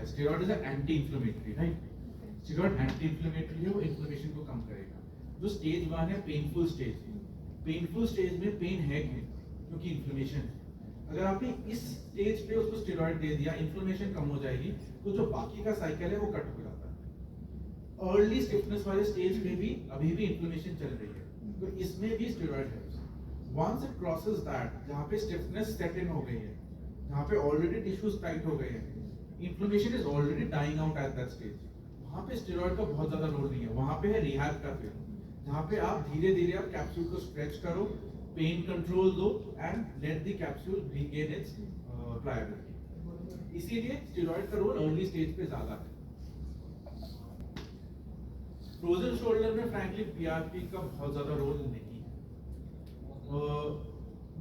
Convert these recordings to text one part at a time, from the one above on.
Steroid is anti inflammatory, right? Steroid anti inflammatory है, वो inflammation को कम करेगा। जो स्टेज 1 है पेनफुल स्टेज, पेनफुल स्टेज में पेन है क्यों? क्योंकि इन्फ्लेमेशन है। अगर आपने इस स्टेज पे उसको स्टेरॉइड दे दिया, इन्फ्लेमेशन कम हो जाएगी, तो जो बाकी का साइकिल है वो कट हो जाता है। अर्ली स्टिफनेस वाले स्टेज में भी अभी भी इन्फ्लेमेशन चल रही है, तो इसमें भी स्टेरॉइड है। वंस इट क्रॉसेस दैट, जहाँ पे स्टिफनेस सेट इन हो गई है, जहाँ पे ऑलरेडी टिश्यूज टाइट हो गए हैं, inflammation is already dying out at that stage, वहाँ पे स्टेरॉइड का बहुत ज्यादा रोल नहीं है। वहाँ पे है रिहैब का फेज, जहाँ पे आप धीरे धीरे आप कैप्सूल को स्ट्रेच करो, पेन कंट्रोल दो and let the capsule regain it's priority. इसीलिए स्टेरॉइड का रोल अर्ली स्टेज पे ज्यादा है। फ्रोजन शोल्डर में फ्रैंकली पीआरपी का बहुत ज्यादा रोल नहीं है।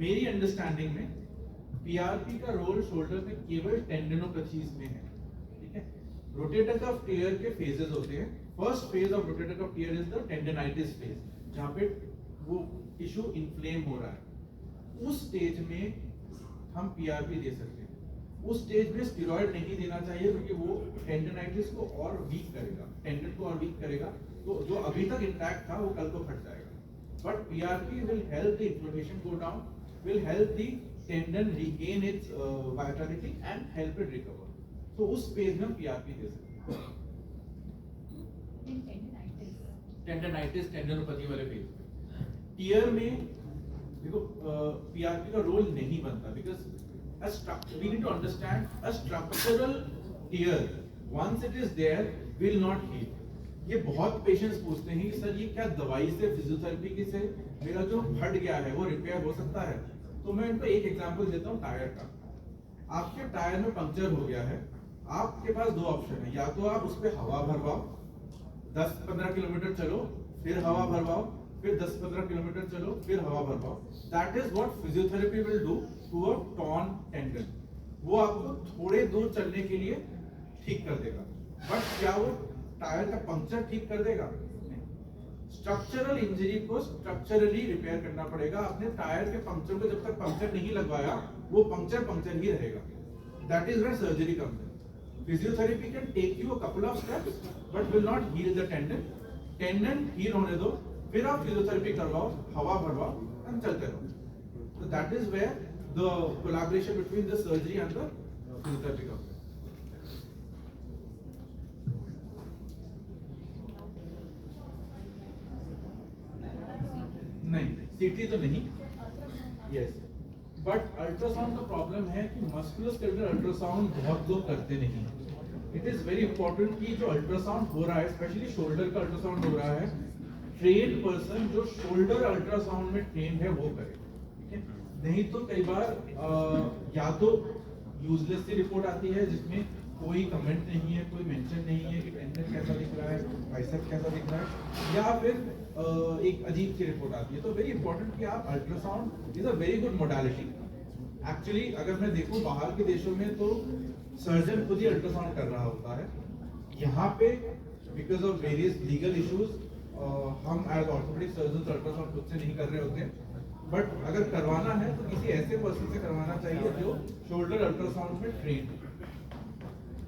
मेरी अंडरस्टैंडिंग में पीआरपी का रोल शोल्डर में केवल टेंडनोपैथीज में है, ठीक है? रोटेटर कफ टियर के फेजेस होते हैं। First phase of rotator cuff tear is the tendinitis phase, जहाँ पे वो टिश्यू इन्फ्लेम हो रहा है। उस स्टेज में हम पीआरपी दे सकते हैं। उस स्टेज में स्टेरॉइड नहीं देना चाहिए, क्योंकि वो टेंडनाइटिस को और वीक करेगा, टेंडन को और वीक करेगा, तो जो अभी तक इंटैक्ट था वो कल को फट जाएगा। But PRP will help the inflammation go down, will help the tendon regain it's Vitality and help it recover. तो उस फेज में हम पीआरपी दे सकते हैं। टेंडनाइटिस, टेंडनोपैथी वाले फेज में। टियर में देखो पीआरपी का रोल नहीं बनता, because we need to understand a structural tear once it is there will not heal. ये बहुत पेशेंट्स पूछते हैं कि सर ये क्या दवाई से, फिजियोथेरेपी की से मेरा जो फट गया है वो रिपेयर हो सकता है? तो मैं इनको एक एग्जांपल देता हूँ टायर का। आपके टायर में पंक्चर हो गया है, आपके पास दो ऑप्शन है, या तो आप उस पर हवा भरवाओ, 10-15 किलोमीटर चलो, फिर हवा भरवाओ, फिर 10-15 किलोमीटर चलो, फिर हवा भरवाओ। That is what physiotherapy will do to a torn tendon. वो आपको थोड़े दूर चलने के लिए ठीक कर देगा, बट क्या वो टायर का पंक्चर ठीक कर देगा? स्ट्रक्चरल इंजरी को स्ट्रक्चरली रिपेयर करना पड़ेगा। अपने टायर के पंक्चर को जब तक पंक्चर नहीं लगवाया, वो पंक्चर ही रहेगा। That is where surgery comes in. Physiotherapy can take you a couple of steps but will not heal the tendon. Tendon heal होने दो, फिर आप फिजियोथेरेपी करवाओ, हवा भरवाओ एंड चलते रहो। So that is where the collaboration between the surgery and the physiotherapy comes in. नहीं, सीटी तो नहीं, yes, but अल्ट्रासाउंड का प्रॉब्लम है कि मस्कुलोस्केलेटल अल्ट्रासाउंड बहुत लोग करते नहीं हैं। इट इज वेरी इंपॉर्टेंट कि जो अल्ट्रासाउंड हो रहा है, स्पेशली शोल्डर का अल्ट्रासाउंड हो रहा है, ट्रेन पर्सन जो शोल्डर अल्ट्रासाउंड में ट्रेन है वो करे, ठीक है? नहीं तो कई बार या तो यूजलेस सी रिपोर्ट आती है जिसमें कोई कमेंट नहीं है, कोई मेंशन नहीं है कि टेंडन कैसा दिख रहा है, बाइसेप कैसा दिख रहा है, या फिर एक अजीब सी रिपोर्ट आती है। तो वेरी इंपॉर्टेंट कि आप ultrasound is a very good modality. Actually अगर मैं देखूं बाहर के देशों में तो सर्जन खुद ही अल्ट्रासाउंड कर रहा होता है। यहाँ पे because of various legal issues हम एज ऑर्थोपेडिक सर्जन अल्ट्रासाउंड खुद से नहीं कर रहे होते, बट अगर करवाना है तो किसी ऐसे पर्सन से करवाना चाहिए जो शोल्डर अल्ट्रासाउंड में ट्रेन है।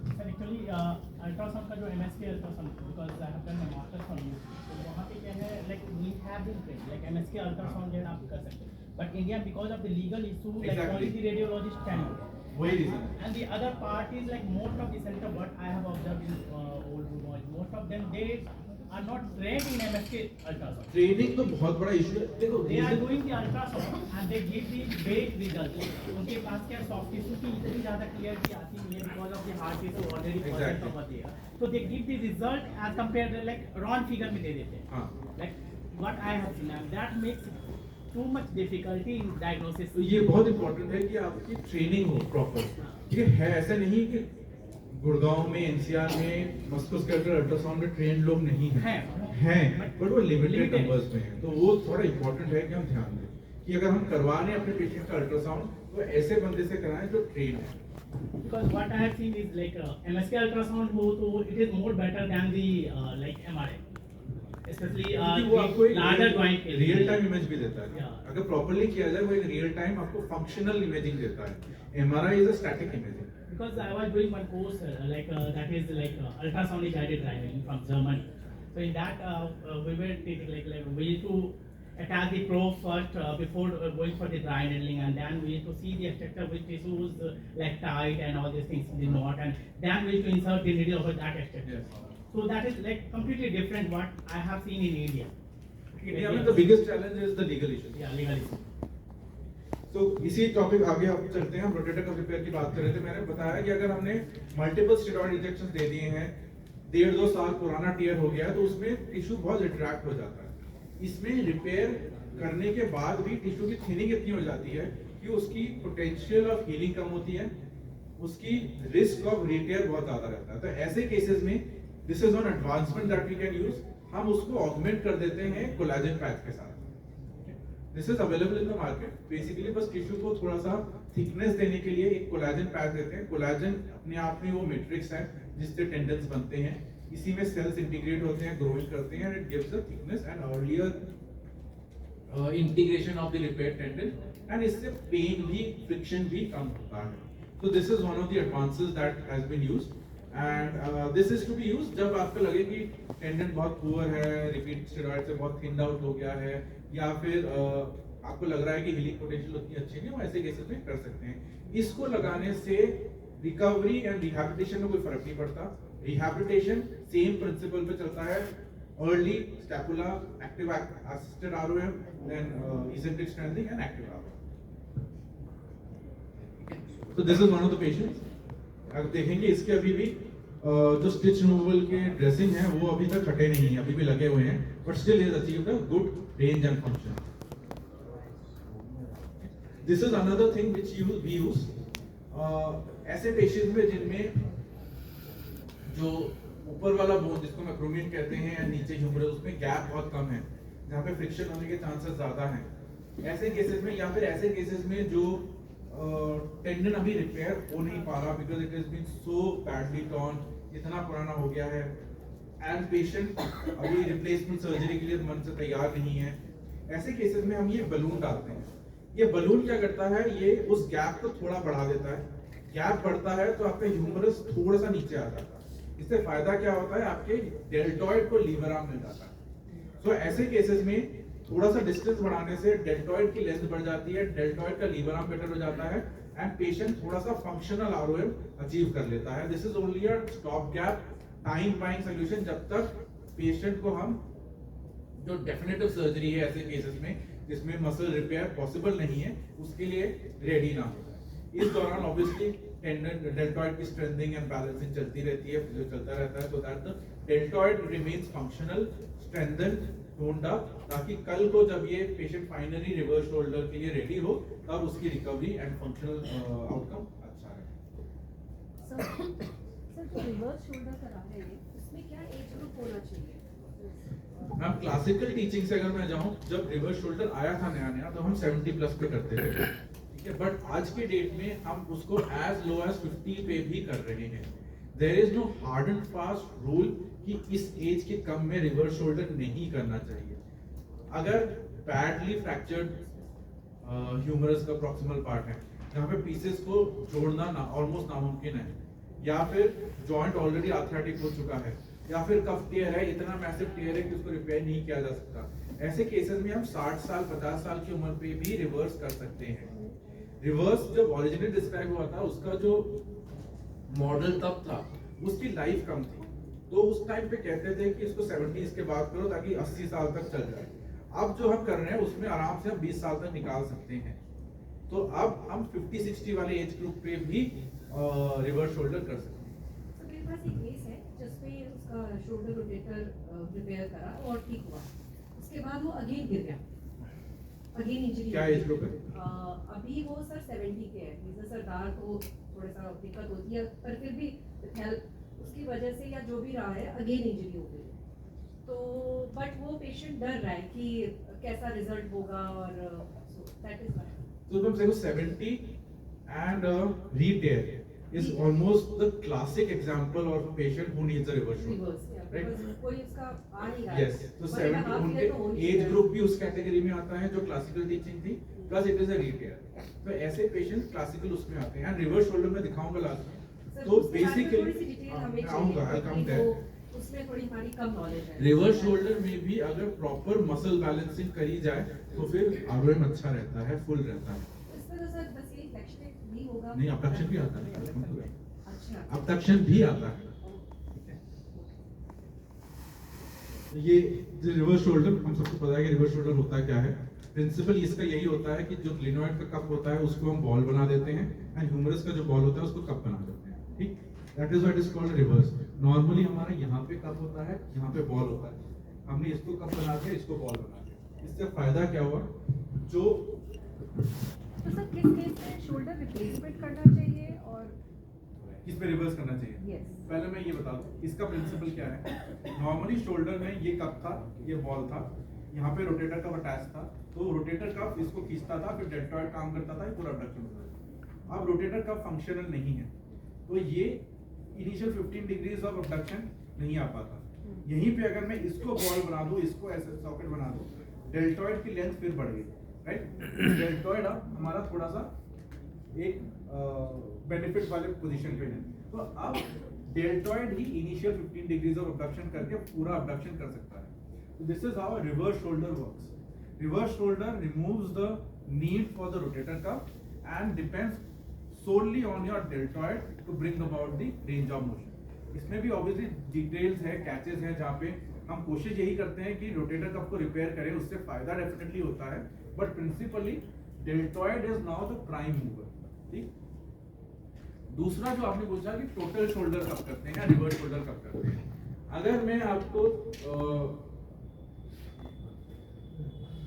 सर एक्चुअली अल्ट्रासाउंड का जो MSK ultrasound, because I have done my masters from U, तो वहाँ पे क्या है, like we have been trained, like MSK ultrasound जो है आप कर सकते हैं, but India because of the legal issue like only the radiologist can do. वही reason. And the other part is like most of the center, what I have observed in old Mumbai, most of them they are not trained in MSK ultrasound. Training तो बहुत बड़ा issue है। देखो They are doing the ultrasound and they give the vague result. उनके पास क्या soft tissue की इतनी ज़्यादा क्लियरिटी आती नहीं है because of the hard tissue already present over there. So they give the result as compared to like round figure में दे देते हैं. हाँ। Like what I have seen, and that makes too much difficulty in diagnosis. तो ये बहुत important है कि आपकी ट्रेनिंग हो प्रॉपर। ये है ऐसा नहीं कि गुड़गांव में, एनसीआर में मस्कुलोस्केलेटल अल्ट्रासाउंड में ट्रेन लोग नहीं हैं, बट वो लिमिटेड नंबर्स में हैं। तो वो थोड़ा इंपॉर्टेंट है कि हम ध्यान दें कि अगर हम करवा रहे हैं अपने पेशेंट का अल्ट्रासाउंड तो ऐसे बंदे से कराएं जो ट्रेन है। Because what I have seen is like MSK ultrasound हो तो it is more better than the like MRI. especially क्योंकि वो आपको एक larger joint के लिए। रियल टाइम इमेज भी देता है। Yeah. अगर प्रॉपर्ली किया जाए वो एक रियल टाइम आपको फंक्शनल इमेजिंग देता है। MRI is a static imaging. Because I was doing one course that is ultrasonic guided driving from Germany. So in that we were taking we need to attach the probe first before going for the dry needling, and then we need to see the structure which tissues tight and all these things, the knot, and then we need to insert the needle over that structure. Yes. So that is completely different what I have seen in India. India में the biggest challenge is the legal issue. Yeah, legal issue. तो इसी topic आगे अब चलते हैं। हम rotator cuff repair की बात कर रहे थे। मैंने बताया कि अगर हमने मल्टीपल स्टेरॉइड इंजेक्शन दे दिए हैं, 1.5-2 साल पुराना टीयर हो गया है, तो उसमें टिश्यू बहुत रिट्रैक्ट हो जाता है। इसमें रिपेयर करने के बाद भी टिश्यू की थिनिंग इतनी हो जाती है कि उसकी पोटेंशियल ऑफ हीलिंग कम होती है, उसकी रिस्क ऑफ रिटेयर बहुत ज्यादा रहता है। तो ऐसे केसेस में this is on advancement that we can use. हम उसको ऑगमेंट कर देते हैं कोलेजन पैच के साथ। This is available in the market. Basically बस टिश्यू को थोड़ा सा थिकनेस देने के लिए एक कोलेजन पैच देते हैं। कोलेजन अपने आप में वो मैट्रिक्स है जिससे टेंडन्स बनते हैं, इसी में सेल्स इंटीग्रेट होते हैं, ग्रोइंग करते हैं, and it gives a thickness and earlier integration of the repair tendon, and इससे पेन भी, फ्रिक्शन भी कम होता है। So this is one of the advances that has been used, and this is to be used जब आपको लगे कि tendon बहुत पुअर है, रिपीट स्टेरॉइड से बहुत थिन्ड आउट हो गया है, या फिर आपको लग रहा है कि हीलिंग पोटेंशियल उतनी अच्छी नहीं है, वो ऐसे केसेस में कर सकते हैं। इसको लगाने से रिकवरी एंड रिहैबिलिटेशन में कोई फर्क नहीं पड़ता। रिहैबिलिटेशन सेम प्रिंसिपल पे चलता है, early scapula, active assisted ROM, then eccentric strengthening and active ROM. तो this is one of the patients. आप देखेंगे इसके अभी भी जो स्टिच रिमूवल के ड्रेसिंग है वो अभी तक हटे नहीं है, अभी भी लगे हुए हैं, but still is achieved a good range and function. This is another thing which we use ऐसे पेशेंट्स में जिनमें जो ऊपर वाला बोन जिसको मैक्रोमियन कहते हैं या नीचे ह्यूमरस, उसमें गैप बहुत कम है, जहाँ पे फ्रिक्शन होने के चांसेस ज्यादा हैं। ऐसे केसेस में, या फिर ऐसे केसेस में जो टेंडन अभी रिपेयर हो नहीं पा रहा because it is been so badly torn, इतना पुराना हो गया है, एंड पेशेंट अभी रिप्लेसमेंट सर्जरी के लिए मन से तैयार नहीं है, ऐसे केसेस में हम ये बलून डालते हैं। ये बलून क्या करता है, ये उस गैप को थोड़ा बढ़ा देता है। गैप बढ़ता है तो आपका ह्यूमरस थोड़ा सा नीचे आ जाता है। इससे फायदा क्या होता है, आपके डेल्टॉइड को लीवर आर्म मिल जाता है। तो ऐसे केसेस में थोड़ा सा डिस्टेंस बढ़ाने से डेल्टॉइड की लेंथ बढ़ जाती है, डेल्टॉइड का लीवर आर्म बेटर हो जाता है, एंड पेशेंट थोड़ा सा फंक्शनल आरओएम अचीव कर लेता है। This is only a stop gap time buying solution, जब तक पेशेंट को हम जो डेफिनेटिव सर्जरी है ऐसे केसेस में जिसमें मसल रिपेयर पॉसिबल नहीं है, उसके लिए रेडी ना हो। इस दौरान ऑब्वियसली टेंडन डेल्टॉइड की स्ट्रेंथनिंग एंड बैलेंसिंग चलती रहती है, फिजियो चलता रहता है, so that the deltoid remains functional, strengthen, toned up, ताकि कल को जब ये पेशेंट फाइनली रिवर्स शोल्डर के लिए रेडी हो तब उसकी रिकवरी एंड फंक्शनल आउटकम अच्छा है। सर जो रिवर्स शोल्डर करा रहे हैं उसमें क्या एज ग्रुप होना चाहिए? मैम क्लासिकल टीचिंग से अगर मैं जाऊं, जब रिवर्स शोल्डर आया था नया नया तो हम 70 प्लस पे करते थे, ठीक है, बट आज के डेट में हम उसको एज लो एज 50 पे भी कर रहे हैं। There is no hard and fast rule कि इस एज के कम में रिवर्स शोल्डर नहीं करना चाहिए। अगर बैडली फ्रैक्चर्ड ह्यूमरस का प्रॉक्सिमल पार्ट है जहाँ पे पीसेस को जोड़ना ना ऑलमोस्ट नामुमकिन है, या फिर जॉइंट ऑलरेडी आर्थराइटिक हो चुका है, या फिर कफ टियर है, इतना मैसिव टियर है कि उसको रिपेयर नहीं किया जा सकता, ऐसे केसेस में हम 60 साल 50 साल की उम्र पे भी रिवर्स कर सकते हैं। रिवर्स जब ओरिजिनली डिस्क्राइब हुआ था उसका जो मॉडल तब था उसकी लाइफ कम थी, तो उस टाइम पे कहते थे कि इसको 70s के बाद करो ताकि 80 साल तक चल जाए। अब जो हम कर रहे हैं उसमें आराम से हम 20 साल तक निकाल सकते हैं। तो अब हम 50-60 वाले एज ग्रुप पे भी रिवर्स शोल्डर कर सकते हैं। तो मेरे पास एक केस है जिसपे उसका शोल्डर रोटेटर रिपेयर करा और ठीक हुआ, उसके बाद वो अगेन गिर गया, अगेन इंजरी। क्या एज ग्रुप है? अभी वो सर 70 के है। जैसे सरदार को थोड़ा सा दिक्कत होती है, पर फिर भी हेल्प उसकी वजह से या जो भी रहा है अगेन इंजरी हो गई, तो बट वो पेशेंट डर रहा है कि कैसा रिजल्ट होगा, और दैट इज व्हाई। तो तुम देखो 70 and रीटेयर, is almost the classic example of a patient who needs a reverse shoulder. Reverse Right? कोई उसका आ नहीं रहा Yes, तो 70 उनके एज ग्रुप भी उस कैटेगरी में आता है जो क्लासिकल टीचिंग थी, प्लस इट इज अ रीटेयर। तो ऐसे पेशेंट क्लासिकल उसमें आते हैं। रिवर्स शोल्डर में दिखाऊंगा लास्ट में। तो बेसिकली आऊंगा, आई कम देयर। उसमें थोड़ी हमारी कम नॉलेज है। रिवर्स शोल्डर में भी अगर प्रॉपर मसल बैलेंसिंग करी जाए तो फिर आरओएम अच्छा रहता है, फुल रहता है। इसमें तो सर बस ये फ्लेक्शन भी होगा। नहीं, अबडक्शन भी आता है। अच्छा, अबडक्शन भी आता है। ये जो रिवर्स शोल्डर, हम सबको पता है कि रिवर्स शोल्डर होता क्या है। प्रिंसिपल इसका यही होता है कि जो ग्लिनोइड का कप होता है उसको हम बॉल बना देते हैं, एंड ह्यूमरस का जो बॉल होता है उसको कप बना देते हैं। ठीक, that is what is called reverse. Normally हमारा यहाँ पे कप होता है, यहाँ पे बॉल होता है। हमने इसको कप बना दिया, इसको बॉल बना दिया। इससे फायदा क्या हुआ? जो तो सर किस केस में शोल्डर रिप्लेसमेंट करना चाहिए और किस पे रिवर्स करना चाहिए? यस पहले मैं ये बता दूं इसका प्रिंसिपल क्या है। नॉर्मली शोल्डर में ये कप था, ये बॉल था, यहाँ पे रोटेटर कप अटैच था, तो रोटेटर कप इसको खींचता था, फिर डेल्टॉइड काम करता था, ये पूरा अबडक्शन होता था। अब रोटेटर कप फंक्शनल नहीं है, तो ये इनिशियल 15 डिग्रीज ऑफ अबडक्शन नहीं आ पाता। यहीं पे अगर मैं इसको बॉल बना दूं, इसको ऐसे सॉकेट बना दूं, डेल्टॉइड की लेंथ फिर बढ़ गई, राइट। डेल्टॉइड अब हमारा थोड़ा सा एक बेनिफिट वाले पोजीशन पे है, तो अब डेल्टॉइड ही इनिशियल 15 डिग्रीज ऑफ अबडक्शन करके पूरा अबडक्शन कर सकता है। तो this is how reverse shoulder works. Reverse shoulder removes the need for the rotator cuff and depends solely on your deltoid to bring about the range of motion। इसमें भी obviously details है, catches हैं, जहाँ पे हम कोशिश यही करते हैं कि रोटेटर कफ को रिपेयर करें, उससे फायदा डेफिनेटली होता है, but principally deltoid is now the prime mover. ठीक, दूसरा जो आपने पूछा कि टोटल शोल्डर कब करते हैं या रिवर्स शोल्डर कब करते हैं, अगर मैं आपको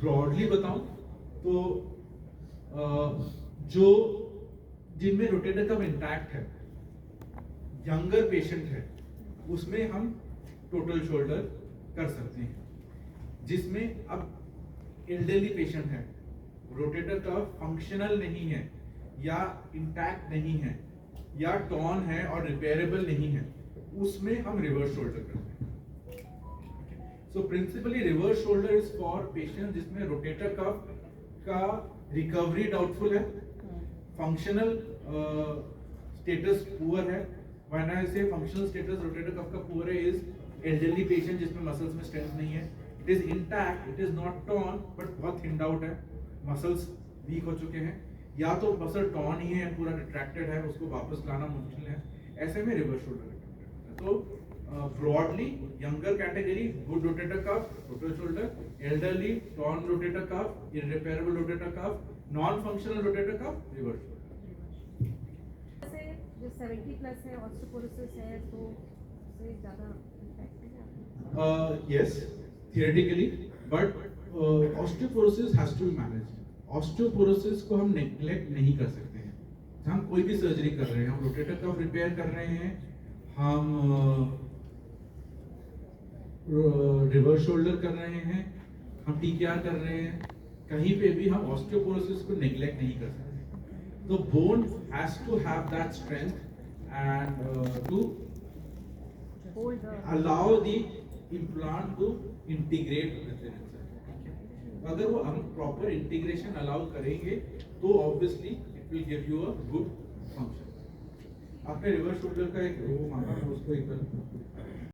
ब्रॉडली बताऊं तो जो जिनमें रोटेटर कफ इंटैक्ट है, यंगर पेशेंट है, उसमें हम टोटल शोल्डर कर सकते हैं। जिसमें अब एल्डरली पेशेंट है, रोटेटर कफ फंक्शनल नहीं है या इंटैक्ट नहीं है या टॉर्न है और रिपेयरेबल नहीं है, उसमें हम रिवर्स शोल्डर करते हैं। So principally reverse shoulder is for patient जिसमें रोटेटर कफ का रिकवरी डाउटफुल है, फंक्शनल स्टेटस पुअर है। When I say functional status rotator cuff का पुअर है इज एल्डरली पेशेंट जिसमें मसल्स में स्ट्रेंथ नहीं है, it is intact, it is not torn but बहुत थिन्ड आउट है, मसल्स वीक हो चुके हैं, या तो मसल टॉर्न ही है, पूरा रिट्रैक्टेड है, उसको वापस लाना मुश्किल है, ऐसे में रिवर्स शोल्डर रिकमेंडेड है। तो broadly younger category good rotator cuff total shoulder, elderly torn rotator cuff, irreparable rotator cuff, non functional rotator cuff reverse shoulder. जैसे जो 70 प्लस है ऑस्टियोपोरोसिस है तो उससे ज़्यादा इम्पैक्ट है? Yes, theoretically, but osteoporosis has to be managed. Osteoporosis को हम neglect नहीं कर सकते हैं। हम कोई भी सर्जरी कर रहे हैं, हम रोटेटर कफ रिपेयर कर रहे हैं, हम रिवर्स शोल्डर कर रहे हैं, हम टीकेआर कर रहे हैं, कहीं पे भी हम ऑस्टियोपोरोसिस को नेग्लेक्ट नहीं कर सकते। तो bone has to have that strength and to hold the allow the implant to integrate within itself। अगर वो हम प्रॉपर इंटीग्रेशन अलाउ करेंगे तो obviously it will give you a good function. आपने रिवर्स शोल्डर का एक वो मांगा था, उसको एक बार